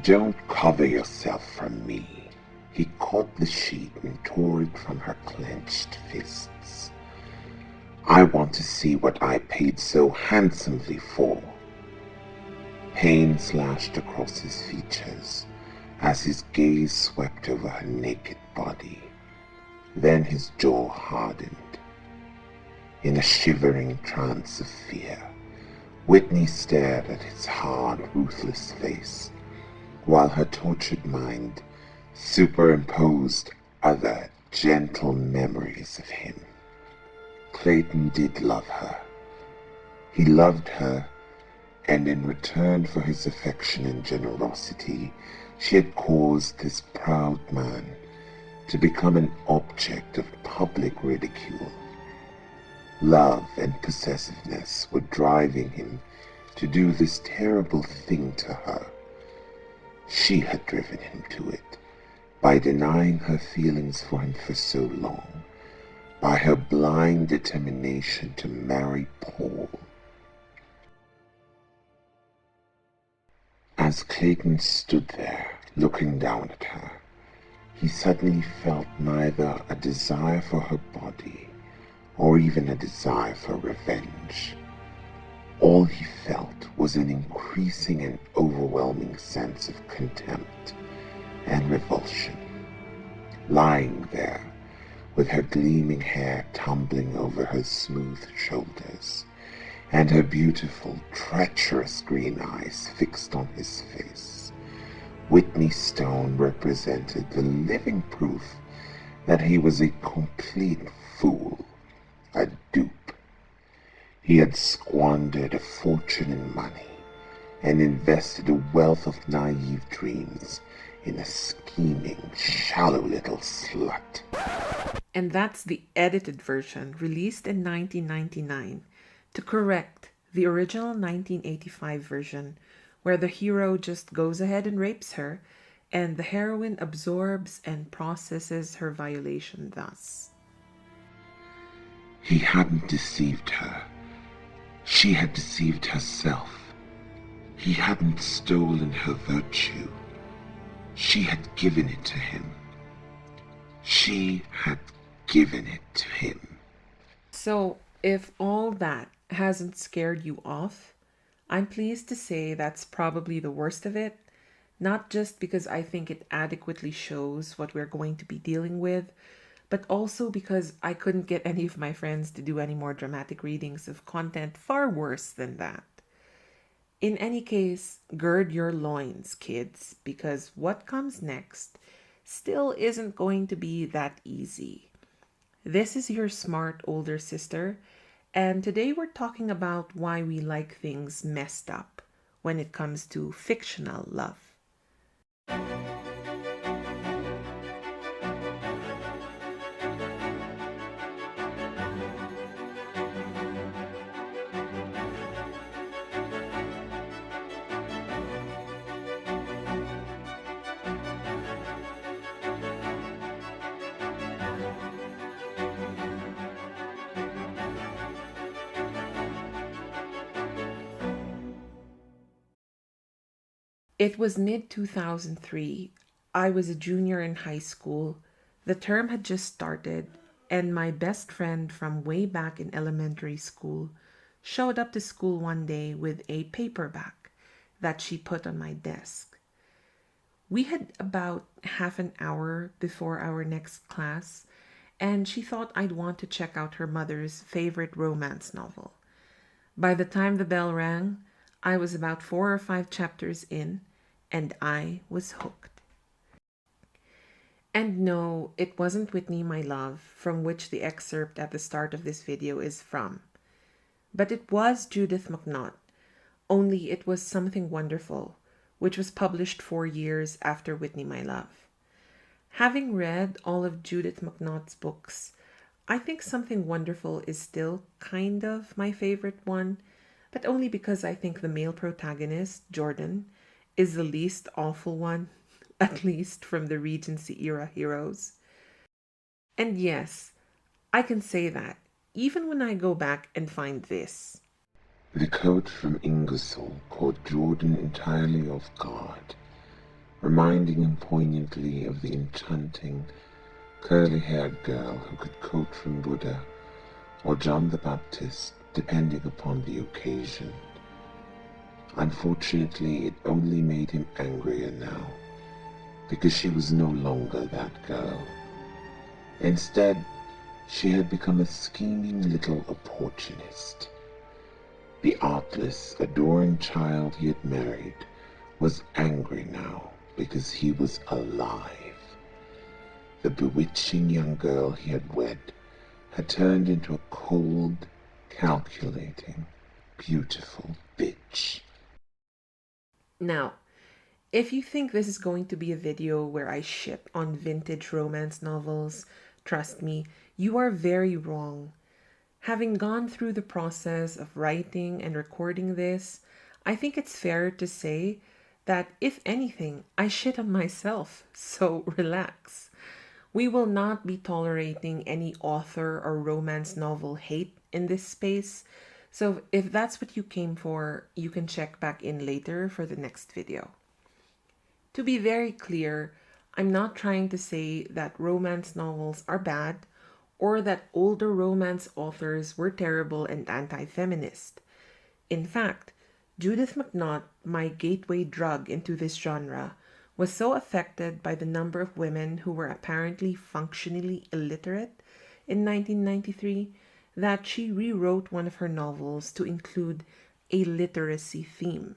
Don't cover yourself from me. He caught the sheet and tore it from her clenched fists. I want to see what I paid so handsomely for. Pain slashed across his features as his gaze swept over her naked body. Then his jaw hardened. In a shivering trance of fear, Whitney stared at his hard, ruthless face, while her tortured mind superimposed other gentle memories of him. Clayton did love her. He loved her, and in return for his affection and generosity, she had caused this proud man to become an object of public ridicule. Love and possessiveness were driving him to do this terrible thing to her. She had driven him to it by denying her feelings for him for so long, by her blind determination to marry Paul. As Clayton stood there, looking down at her, he suddenly felt neither a desire for her body or even a desire for revenge. All he felt was an increasing and overwhelming sense of contempt and revulsion. Lying there, with her gleaming hair tumbling over her smooth shoulders, and her beautiful, treacherous green eyes fixed on his face, Whitney Stone represented the living proof that he was a complete fool, a dupe. He had squandered a fortune in money and invested a wealth of naive dreams in a scheming, shallow little slut. And that's the edited version released in 1999 to correct the original 1985 version where the hero just goes ahead and rapes her and the heroine absorbs and processes her violation thus. He hadn't deceived her. She had deceived herself. He hadn't stolen her virtue. She had given it to him. She had given it to him. So, if all that hasn't scared you off, I'm pleased to say that's probably the worst of it. Not just because I think it adequately shows what we're going to be dealing with, but also because I couldn't get any of my friends to do any more dramatic readings of content far worse than that. In any case, gird your loins, kids, because what comes next still isn't going to be that easy. This is your smart older sister, and today we're talking about why we like things messed up when it comes to fictional love. It was mid 2003. I was a junior in high school. The term had just started, and my best friend from way back in elementary school showed up to school one day with a paperback that she put on my desk. We had about half an hour before our next class, and she thought I'd want to check out her mother's favorite romance novel. By the time the bell rang, I was about 4 or 5 chapters in, and I was hooked. And no, it wasn't Whitney, My Love, from which the excerpt at the start of this video is from. But it was Judith McNaught, only it was Something Wonderful, which was published 4 years after Whitney, My Love. Having read all of Judith McNaught's books, I think Something Wonderful is still kind of my favorite one, but only because I think the male protagonist, Jordan, is the least awful one, at least from the Regency era heroes. And yes, I can say that, even when I go back and find this. The quote from Ingersoll caught Jordan entirely off guard. reminding him poignantly of the enchanting, curly-haired girl who could quote from Buddha or John the Baptist, depending upon the occasion. Unfortunately, it only made him angrier now, because she was no longer that girl. Instead, she had become a scheming little opportunist. The artless, adoring child he had married was angry now because he was alive. The bewitching young girl he had wed had turned into a cold, calculating, beautiful bitch. Now, if you think this is going to be a video where I shit on vintage romance novels, trust me, you are very wrong. Having gone through the process of writing and recording this, I think it's fair to say that, if anything, I shit on myself, so relax. We will not be tolerating any author or romance novel hate in this space, so if that's what you came for, you can check back in later for the next video. To be very clear, I'm not trying to say that romance novels are bad or that older romance authors were terrible and anti feminist. In fact, Judith McNaught, my gateway drug into this genre, was so affected by the number of women who were apparently functionally illiterate in 1993 that she rewrote one of her novels to include a literacy theme.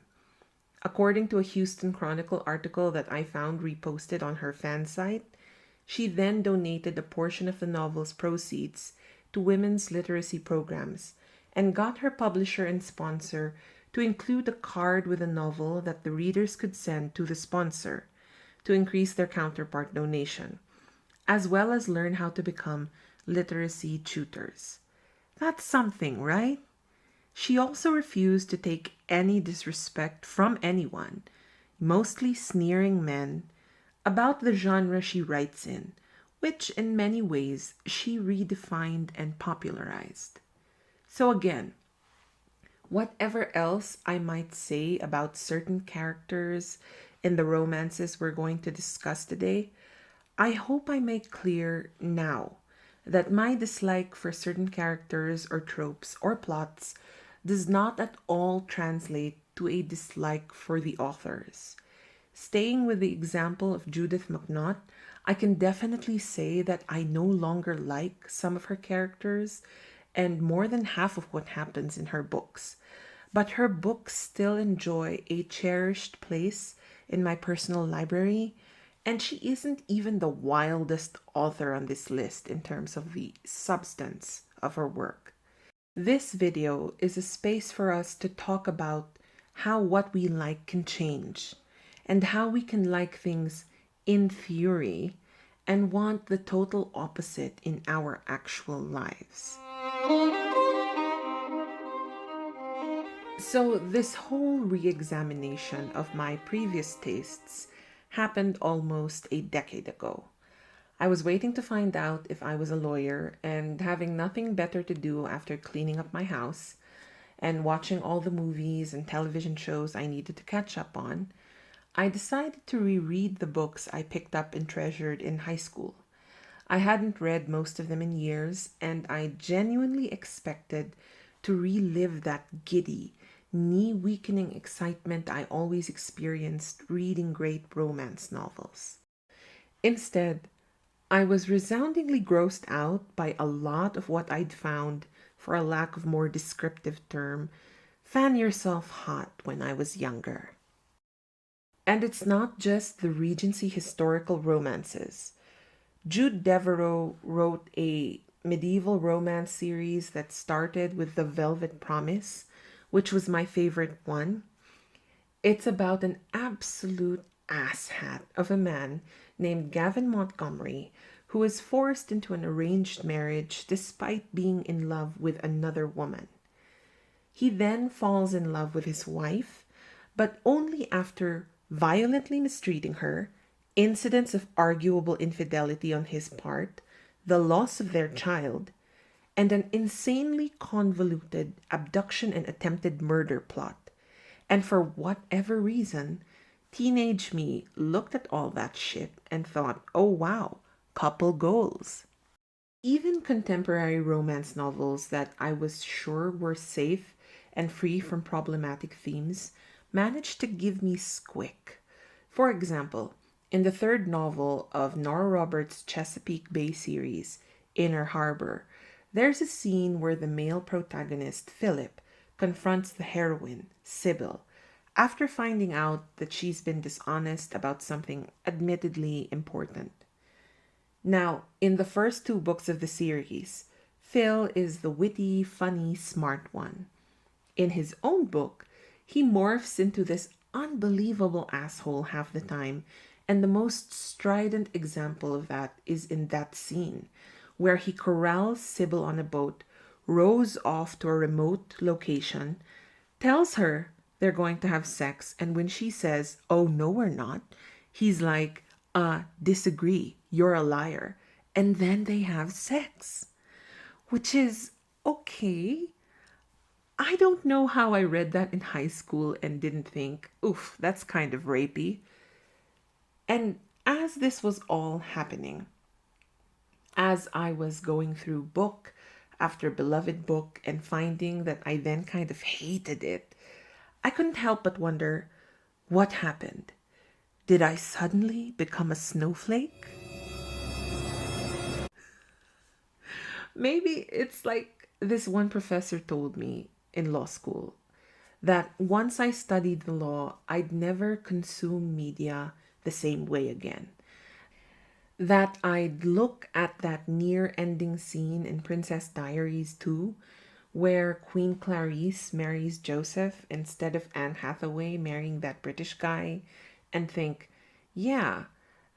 According to a Houston Chronicle article that I found reposted on her fan site, she then donated a portion of the novel's proceeds to women's literacy programs and got her publisher and sponsor to include a card with a novel that the readers could send to the sponsor to increase their counterpart donation, as well as learn how to become literacy tutors. That's something, right? She also refused to take any disrespect from anyone, mostly sneering men, about the genre she writes in, which in many ways she redefined and popularized. So, again, whatever else I might say about certain characters in the romances we're going to discuss today, I hope I make clear now that my dislike for certain characters or tropes or plots does not at all translate to a dislike for the authors. Staying with the example of Judith McNaught, I can definitely say that I no longer like some of her characters and more than half of what happens in her books. But her books still enjoy a cherished place in my personal library, and she isn't even the wildest author on this list in terms of the substance of her work. This video is a space for us to talk about how what we like can change and how we can like things in theory and want the total opposite in our actual lives. So, this whole re examination of my previous tastes happened almost a decade ago. I was waiting to find out if I was a lawyer, and having nothing better to do after cleaning up my house and watching all the movies and television shows I needed to catch up on, I decided to reread the books I picked up and treasured in high school. I hadn't read most of them in years, and I genuinely expected to relive that giddy, knee weakening excitement I always experienced reading great romance novels. Instead, I was resoundingly grossed out by a lot of what I'd found, for a lack of more descriptive term, fan yourself hot when I was younger. And it's not just the Regency historical romances. Jude Deveraux wrote a medieval romance series that started with The Velvet Promise, which was my favorite one. It's about an absolute asshat of a man named Gavin Montgomery who is forced into an arranged marriage despite being in love with another woman. He then falls in love with his wife, but only after violently mistreating her, incidents of arguable infidelity on his part, the loss of their child, and an insanely convoluted abduction and attempted murder plot. And for whatever reason, Teenage me looked at all that shit and thought, oh wow, couple goals. Even contemporary romance novels that I was sure were safe and free from problematic themes managed to give me squick. For example, in the third novel of Nora Roberts' Chesapeake Bay series, Inner Harbor, there's a scene where the male protagonist, Philip, confronts the heroine, Sybil, after finding out that she's been dishonest about something admittedly important. Now, in the first two books of the series, Phil is the witty, funny, smart one. In his own book, he morphs into this unbelievable asshole half the time, and the most strident example of that is in that scene where he corrals Sybil on a boat, rows off to a remote location, tells her they're going to have sex, and when she says, "Oh, no, we're not," he's like, disagree, you're a liar. And then they have sex, which is okay. I don't know how I read that in high school and didn't think, oof, that's kind of rapey. And as this was all happening, as I was going through book after beloved book and finding that I then kind of hated it, I couldn't help but wonder, what happened? Did I suddenly become a snowflake? Maybe it's like this one professor told me in law school that once I studied the law, I'd never consume media the same way again. That I'd look at that near ending scene in Princess Diaries 2, where Queen Clarice marries Joseph instead of Anne Hathaway marrying that British guy, and think, yeah,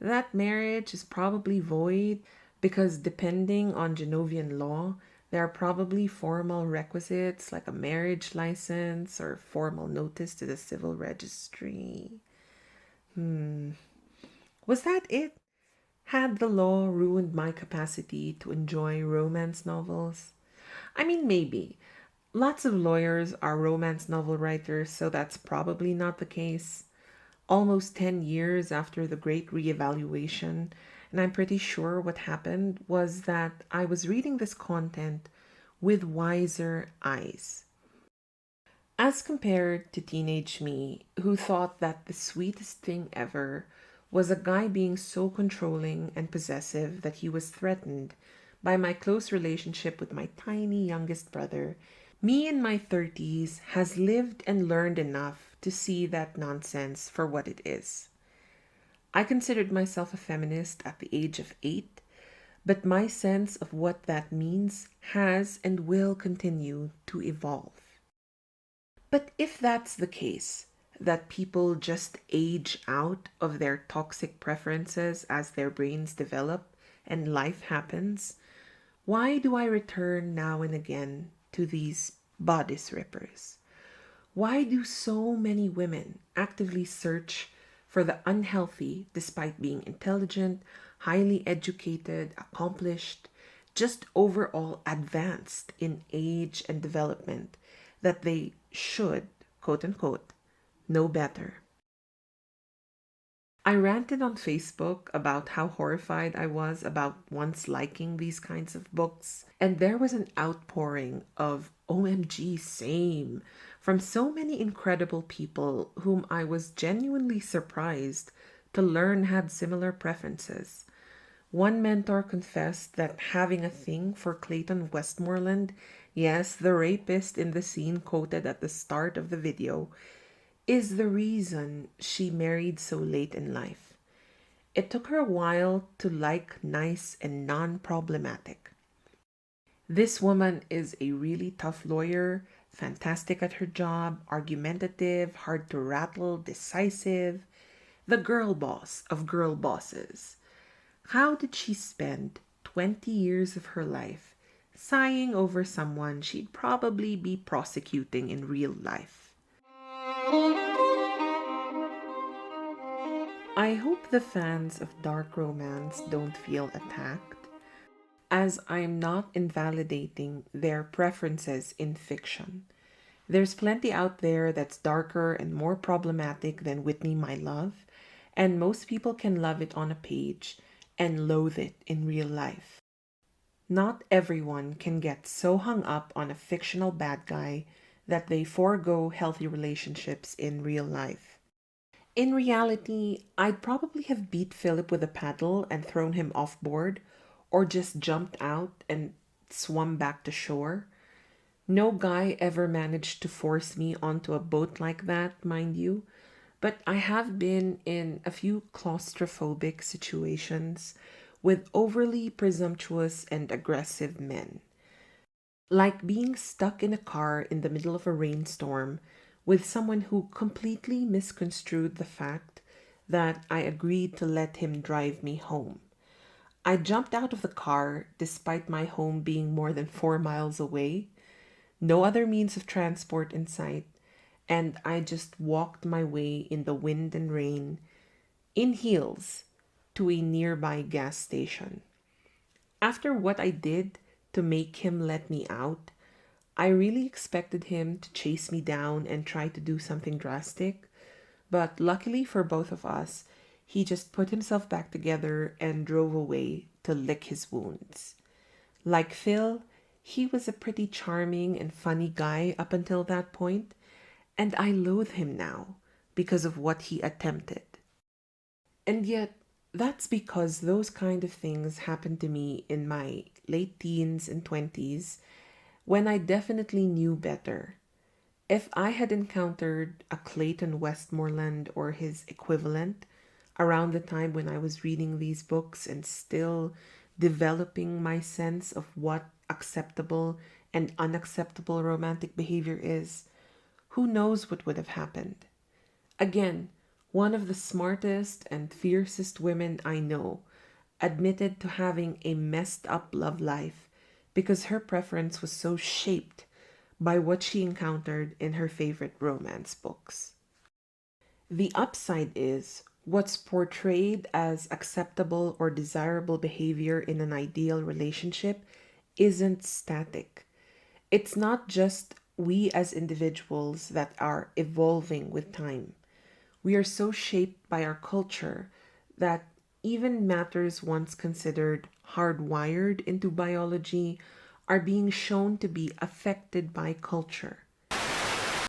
that marriage is probably void because depending on Genovian law, there are probably formal requisites like a marriage license or formal notice to the civil registry. Was that it? Had the law ruined my capacity to enjoy romance novels? I mean, maybe. Lots of lawyers are romance novel writers, so that's probably not the case. Almost 10 years after the great reevaluation, and I'm pretty sure what happened was that I was reading this content with wiser eyes. As compared to teenage me, who thought that the sweetest thing ever was a guy being so controlling and possessive that he was threatened by my close relationship with my tiny youngest brother, me in my 30s has lived and learned enough to see that nonsense for what it is. I considered myself a feminist at the age of 8, but my sense of what that means has and will continue to evolve. But if that's the case, that people just age out of their toxic preferences as their brains develop and life happens, why do I return now and again to these bodice rippers? Why do so many women actively search for the unhealthy despite being intelligent, highly educated, accomplished, just overall advanced in age and development that they should, quote unquote, know better? I ranted on Facebook about how horrified I was about once liking these kinds of books, and there was an outpouring of OMG, same, from so many incredible people whom I was genuinely surprised to learn had similar preferences. One mentor confessed that having a thing for Clayton Westmoreland, yes, the rapist in the scene quoted at the start of the video, is the reason she married so late in life. It took her a while to like nice and non problematic. This woman is a really tough lawyer, fantastic at her job, argumentative, hard to rattle, decisive, the girl boss of girl bosses. How did she spend 20 years of her life sighing over someone she'd probably be prosecuting in real life? I hope the fans of dark romance don't feel attacked, as I'm not invalidating their preferences in fiction. There's plenty out there that's darker and more problematic than Whitney My Love, and most people can love it on a page and loathe it in real life. Not everyone can get so hung up on a fictional bad guy that they forego healthy relationships in real life. In reality, I'd probably have beat Philip with a paddle and thrown him off board, or just jumped out and swum back to shore. No guy ever managed to force me onto a boat like that, mind you, but I have been in a few claustrophobic situations with overly presumptuous and aggressive men. Like being stuck in a car in the middle of a rainstorm with someone who completely misconstrued the fact that I agreed to let him drive me home. I jumped out of the car despite my home being more than 4 miles away, no other means of transport in sight, and I just walked my way in the wind and rain, in heels, to a nearby gas station. After what I did to make him let me out, I really expected him to chase me down and try to do something drastic, but luckily for both of us, he just put himself back together and drove away to lick his wounds. Like Phil, he was a pretty charming and funny guy up until that point, and I loathe him now because of what he attempted. And yet, that's because those kind of things happened to me in my late teens and 20s when I definitely knew better. If I had encountered a Clayton Westmoreland or his equivalent around the time when I was reading these books and still developing my sense of what acceptable and unacceptable romantic behavior is, who knows what would have happened? Again, one of the smartest and fiercest women I know admitted to having a messed up love life because her preference was so shaped by what she encountered in her favorite romance books. The upside is what's portrayed as acceptable or desirable behavior in an ideal relationship isn't static. It's not just we as individuals that are evolving with time. We are so shaped by our culture that even matters once considered hardwired into biology are being shown to be affected by culture.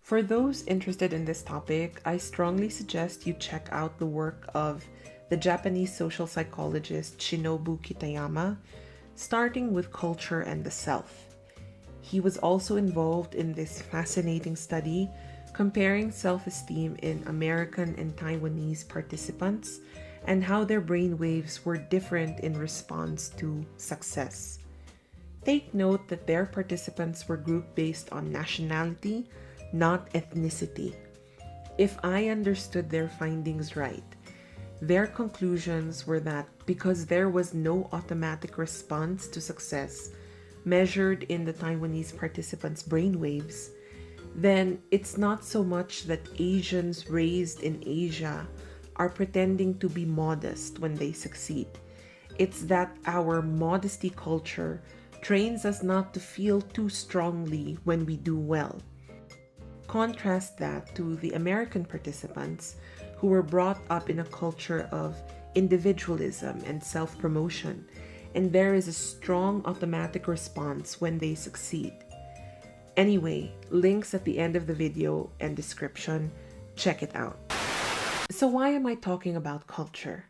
For those interested in this topic, I strongly suggest you check out the work of the Japanese social psychologist Shinobu Kitayama, starting with culture and the self. He was also involved in this fascinating study comparing self esteem in American and Taiwanese participants and how their brain waves were different in response to success. Take note that their participants were grouped based on nationality, not ethnicity. If I understood their findings right, their conclusions were that because there was no automatic response to success measured in the Taiwanese participants' brainwaves, then it's not so much that Asians raised in Asia are pretending to be modest when they succeed. It's that our modesty culture trains us not to feel too strongly when we do well. Contrast that to the American participants who were brought up in a culture of individualism and self promotion, and there is a strong automatic response when they succeed. Anyway, links at the end of the video and description. Check it out. So, why am I talking about culture?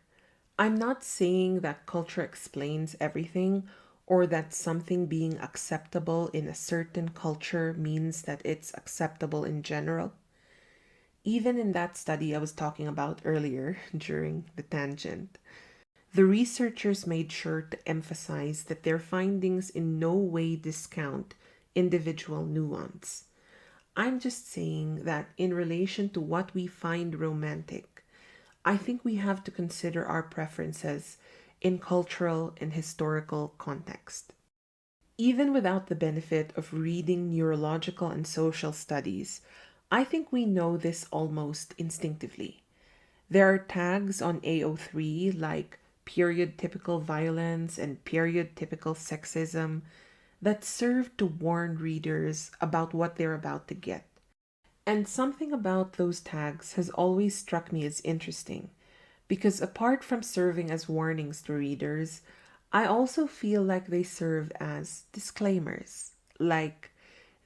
I'm not saying that culture explains everything or that something being acceptable in a certain culture means that it's acceptable in general. Even in that study I was talking about earlier during the tangent, the researchers made sure to emphasize that their findings in no way discount individual nuance. I'm just saying that in relation to what we find romantic, I think we have to consider our preferences in cultural and historical context. Even without the benefit of reading neurological and social studies, I think we know this almost instinctively. There are tags on AO3 like period typical violence and period typical sexism that serve to warn readers about what they're about to get. And something about those tags has always struck me as interesting because apart from serving as warnings to readers, I also feel like they serve as disclaimers. Like,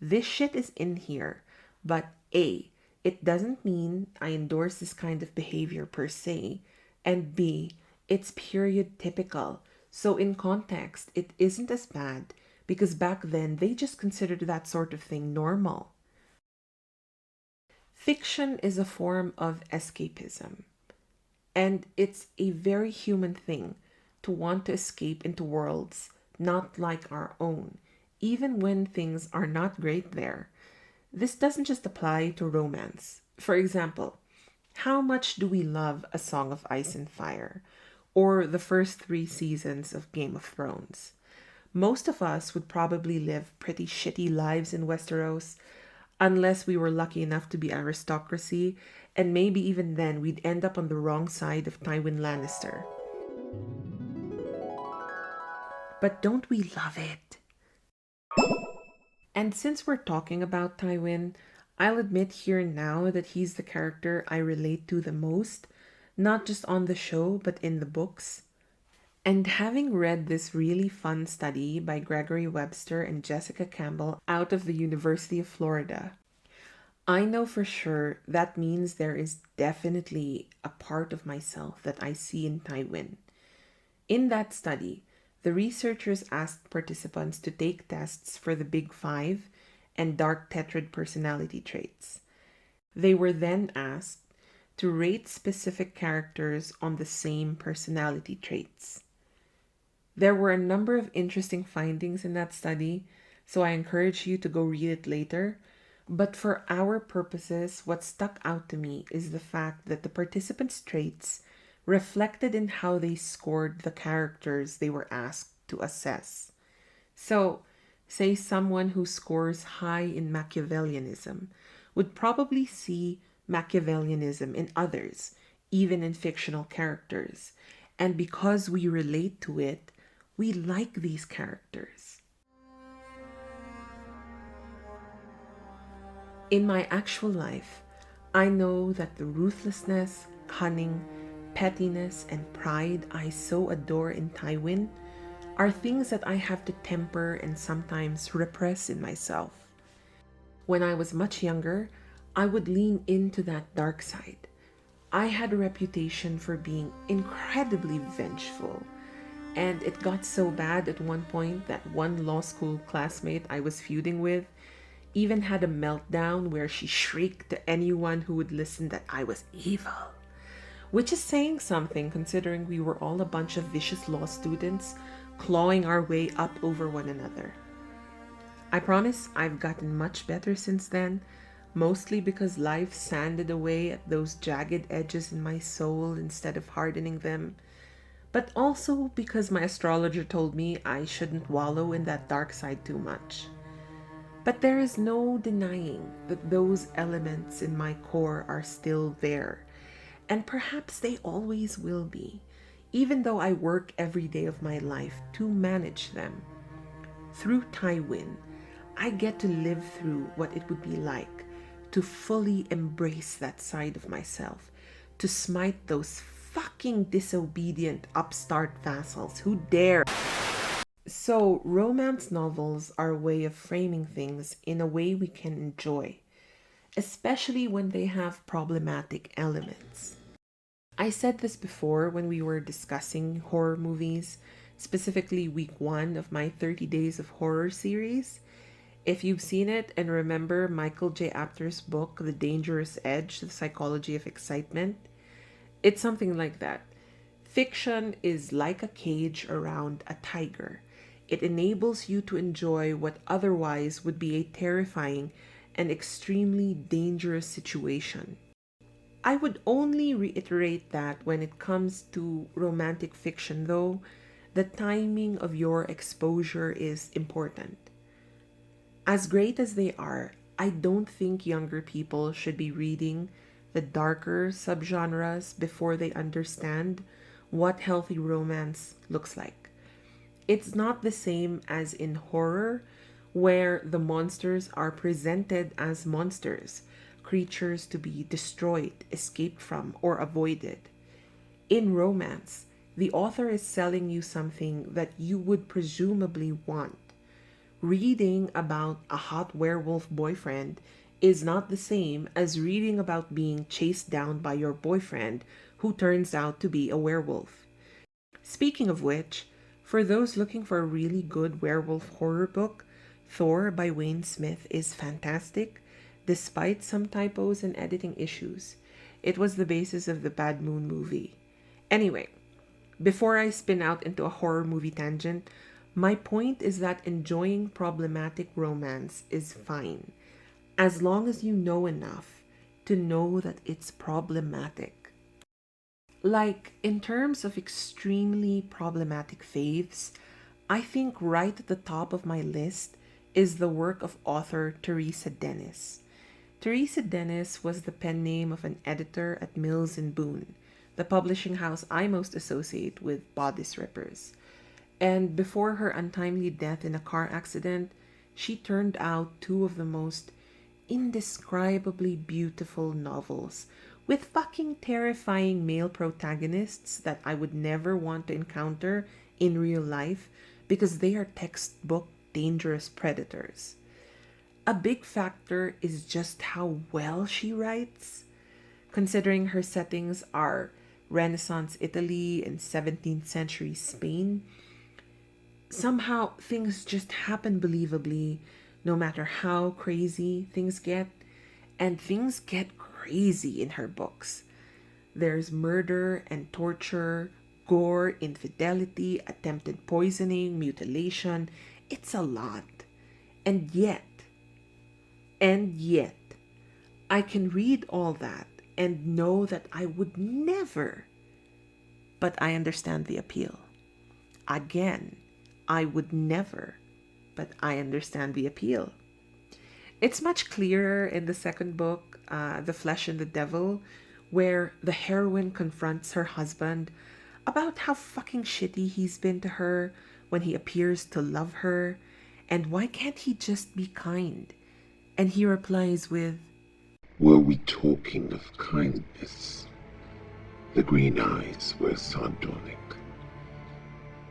this shit is in here, but A, it doesn't mean I endorse this kind of behavior per se, and B, it's period typical. So, in context, it isn't as bad because back then they just considered that sort of thing normal. Fiction is a form of escapism, and it's a very human thing to want to escape into worlds not like our own, even when things are not great there. This doesn't just apply to romance. For example, how much do we love A Song of Ice and Fire or the first three seasons of Game of Thrones? Most of us would probably live pretty shitty lives in Westeros unless we were lucky enough to be aristocracy, and maybe even then we'd end up on the wrong side of Tywin Lannister. But don't we love it? And since we're talking about Tywin, I'll admit here and now that he's the character I relate to the most, not just on the show, but in the books. And having read this really fun study by Gregory Webster and Jessica Campbell out of the University of Florida, I know for sure that means there is definitely a part of myself that I see in Tywin. In that study, the researchers asked participants to take tests for the Big Five and dark tetrad personality traits. They were then asked to rate specific characters on the same personality traits. There were a number of interesting findings in that study, so I encourage you to go read it later. But for our purposes, what stuck out to me is the fact that the participants' traits reflected in how they scored the characters they were asked to assess. So, say someone who scores high in Machiavellianism would probably see Machiavellianism in others, even in fictional characters. And because we relate to it, we like these characters. In my actual life, I know that the ruthlessness, cunning, pettiness, and pride I so adore in Tywin are things that I have to temper and sometimes repress in myself. When I was much younger, I would lean into that dark side. I had a reputation for being incredibly vengeful, and it got so bad at one point that one law school classmate I was feuding with even had a meltdown where she shrieked to anyone who would listen that I was evil. Which is saying something considering we were all a bunch of vicious law students clawing our way up over one another. I promise I've gotten much better since then, mostly because life sanded away at those jagged edges in my soul instead of hardening them, but also because my astrologer told me I shouldn't wallow in that dark side too much. But there is no denying that those elements in my core are still there, and perhaps they always will be, even though I work every day of my life to manage them. Through Tywin, I get to live through what it would be like to fully embrace that side of myself, to smite those fucking disobedient upstart vassals who dare. So, romance novels are a way of framing things in a way we can enjoy, especially when they have problematic elements. I said this before when we were discussing horror movies, specifically week 1 of my 30 Days of Horror series. If you've seen it and remember Michael J. Apter's book, The Dangerous Edge, The Psychology of Excitement, it's something like that. Fiction is like a cage around a tiger. It enables you to enjoy what otherwise would be a terrifying and extremely dangerous situation. I would only reiterate that when it comes to romantic fiction, though, the timing of your exposure is important. As great as they are, I don't think younger people should be reading the darker subgenres before they understand what healthy romance looks like. It's not the same as in horror, where the monsters are presented as monsters, creatures to be destroyed, escaped from, or avoided. In romance, the author is selling you something that you would presumably want. Reading about a hot werewolf boyfriend is not the same as reading about being chased down by your boyfriend who turns out to be a werewolf. Speaking of which, for those looking for a really good werewolf horror book, Thor by Wayne Smith is fantastic, despite some typos and editing issues. It was the basis of the Bad Moon movie. Anyway, before I spin out into a horror movie tangent, my point is that enjoying problematic romance is fine, as long as you know enough to know that it's problematic. Like, in terms of extremely problematic faves, I think right at the top of my list is the work of author Teresa Dennis. Teresa Dennis was the pen name of an editor at Mills and Boon, the publishing house I most associate with Bodice Rippers. And before her untimely death in a car accident, she turned out two of the most indescribably beautiful novels with fucking terrifying male protagonists that I would never want to encounter in real life because they are textbook dangerous predators. A big factor is just how well she writes, considering her settings are Renaissance Italy and 17th century Spain. Somehow things just happen believably, no matter how crazy things get. And things get crazy in her books. There's murder and torture, gore, infidelity, attempted poisoning, mutilation. It's a lot. And yet, and yet, I can read all that and know that I would never, but I understand the appeal. Again, I would never, but I understand the appeal. It's much clearer in the second book, The Flesh and the Devil, where the heroine confronts her husband about how fucking shitty he's been to her when he appears to love her, and why can't he just be kind? And he replies with, Were we talking of kindness? The green eyes were sardonic.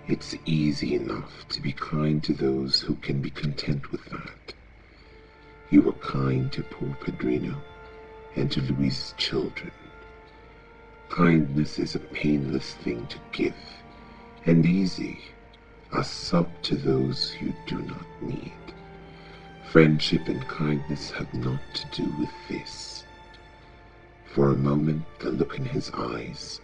It's easy enough to be kind to those who can be content with that. You were kind to poor Pedrino and to Luis's children. Kindness is a painless thing to give, and easy, a sub to those you do not need. Friendship and kindness have not to do with this. For a moment, the look in his eyes,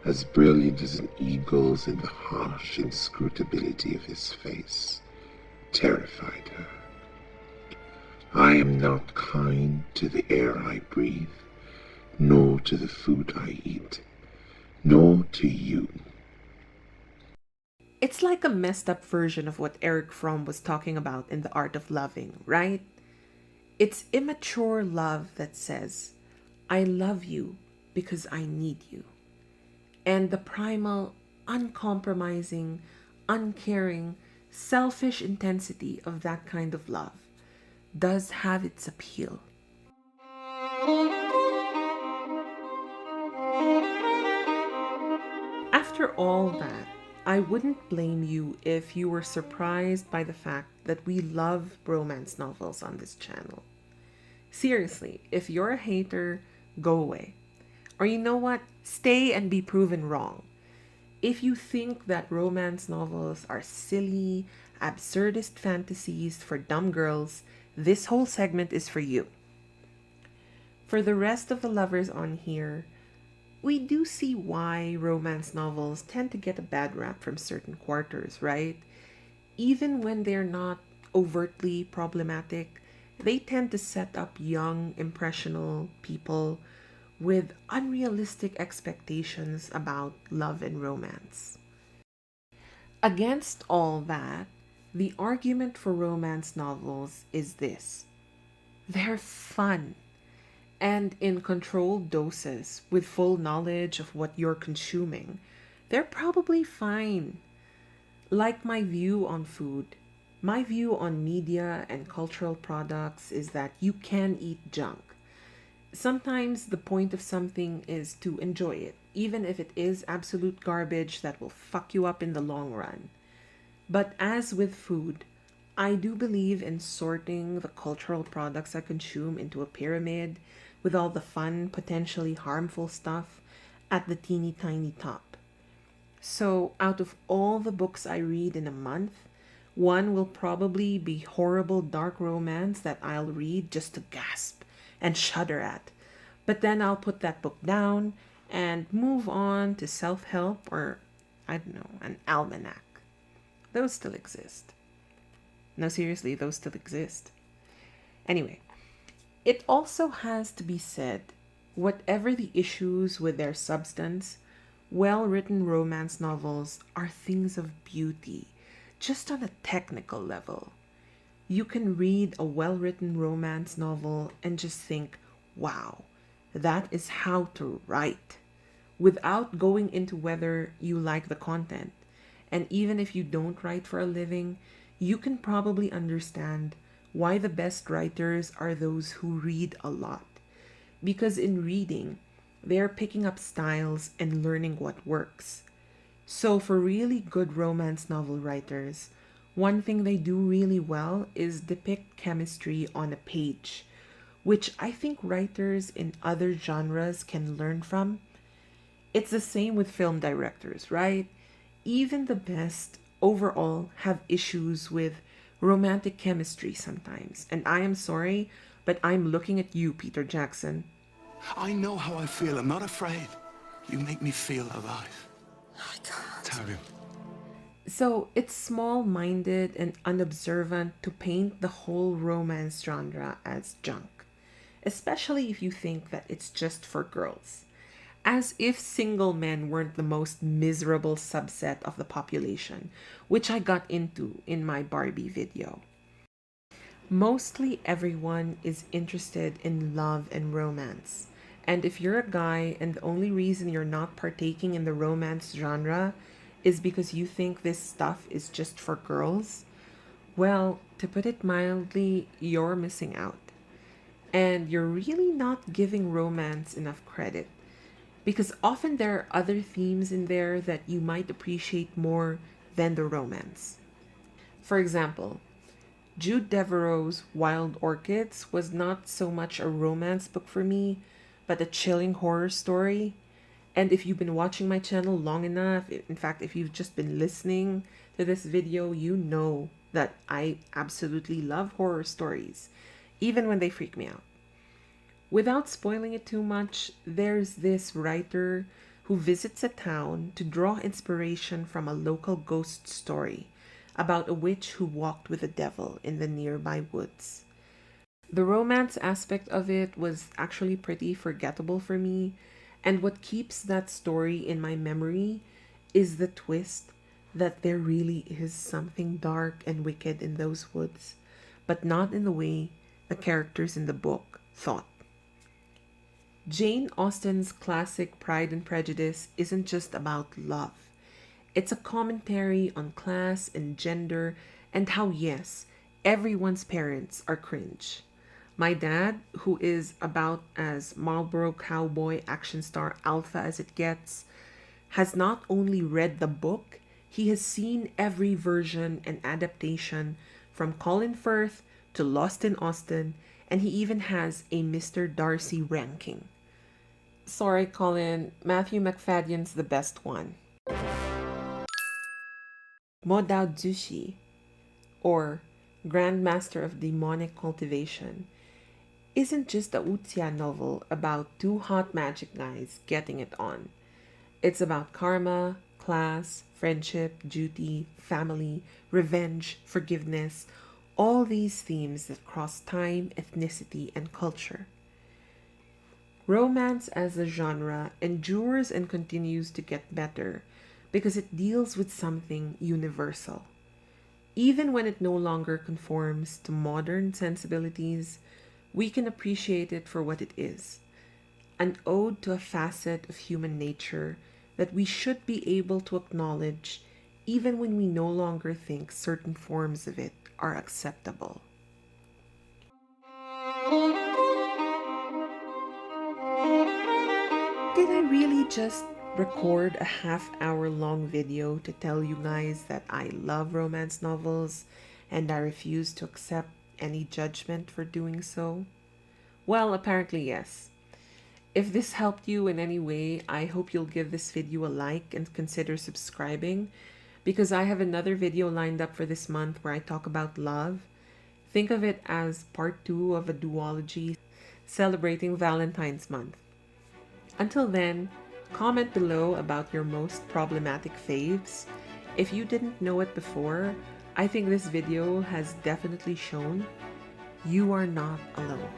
as brilliant as an eagle's in the harsh inscrutability of his face, terrified her. I am not kind to the air I breathe, nor to the food I eat, nor to you. it's like a messed up version of what Erich Fromm was talking about in The Art of Loving, right? It's immature love that says, I love you because I need you. And the primal, uncompromising, uncaring, selfish intensity of that kind of love does have its appeal. After all that, I wouldn't blame you if you were surprised by the fact that we love romance novels on this channel. Seriously, if you're a hater, go away. Or you know what? Stay and be proven wrong. If you think that romance novels are silly, absurdist fantasies for dumb girls, this whole segment is for you. For the rest of the lovers on here, we do see why romance novels tend to get a bad rap from certain quarters, right? Even when they're not overtly problematic, they tend to set up young, impressionable people with unrealistic expectations about love and romance. Against all that, the argument for romance novels is this: they're fun, and in controlled doses with full knowledge of what you're consuming, they're probably fine. Like my view on food, my view on media and cultural products is that you can eat junk. Sometimes the point of something is to enjoy it, even if it is absolute garbage that will fuck you up in the long run. But as with food, I do believe in sorting the cultural products I consume into a pyramid with all the fun, potentially harmful stuff at the teeny tiny top. So, out of all the books I read in a month, one will probably be horrible dark romance that I'll read just to gasp and shudder at. But then I'll put that book down and move on to self help or, I don't know, an almanac. Those still exist. No, seriously, those still exist. Anyway, it also has to be said whatever the issues with their substance, well written romance novels are things of beauty, just on a technical level. You can read a well written romance novel and just think, wow, that is how to write, without going into whether you like the content. And even if you don't write for a living, you can probably understand why the best writers are those who read a lot. Because in reading, they're picking up styles and learning what works. So, for really good romance novel writers, one thing they do really well is depict chemistry on a page, which I think writers in other genres can learn from. It's the same with film directors, right? Even the best overall have issues with romantic chemistry sometimes. And I am sorry, but I'm looking at you, Peter Jackson. I know how I feel. I'm not afraid. You make me feel alive. I can't. Taru. So it's small minded and unobservant to paint the whole romance genre as junk, especially if you think that it's just for girls. As if single men weren't the most miserable subset of the population, which I got into in my Barbie video. Mostly everyone is interested in love and romance. And if you're a guy and the only reason you're not partaking in the romance genre is because you think this stuff is just for girls, well, to put it mildly, you're missing out. And you're really not giving romance enough credit because often there are other themes in there that you might appreciate more than the romance. For example, Jude Devereux's Wild Orchids was not so much a romance book for me, but a chilling horror story. And if you've been watching my channel long enough, in fact, if you've just been listening to this video, you know that I absolutely love horror stories, even when they freak me out. Without spoiling it too much, there's this writer who visits a town to draw inspiration from a local ghost story about a witch who walked with the devil in the nearby woods. The romance aspect of it was actually pretty forgettable for me, and what keeps that story in my memory is the twist that there really is something dark and wicked in those woods, but not in the way the characters in the book thought. Jane Austen's classic Pride and Prejudice isn't just about love. It's a commentary on class and gender and how, yes, everyone's parents are cringe. My dad, who is about as Marlboro cowboy action star alpha as it gets, has not only read the book, he has seen every version and adaptation from Colin Firth to Lost in Austen, and he even has a Mr. Darcy ranking. Sorry, Colin, Matthew McFadden's the best one. Modao Zushi, or Grandmaster of Demonic Cultivation, isn't just a wuxia novel about two hot magic guys getting it on. It's about karma, class, friendship, duty, family, revenge, forgiveness, all these themes that cross time, ethnicity, and culture. Romance as a genre endures and continues to get better because it deals with something universal. Even when it no longer conforms to modern sensibilities, we can appreciate it for what it is, an ode to a facet of human nature that we should be able to acknowledge even when we no longer think certain forms of it are acceptable. really just record a half-hour long video to tell you guys that I love romance novels and I refuse to accept any judgment for doing so? Well, apparently yes. If this helped you in any way, I hope you'll give this video a like and consider subscribing, because I have another video lined up for this month where I talk about love. Think of it as part 2 of a duology celebrating Valentine's month. Until then, comment below about your most problematic faves. If you didn't know it before, I think this video has definitely shown you are not alone.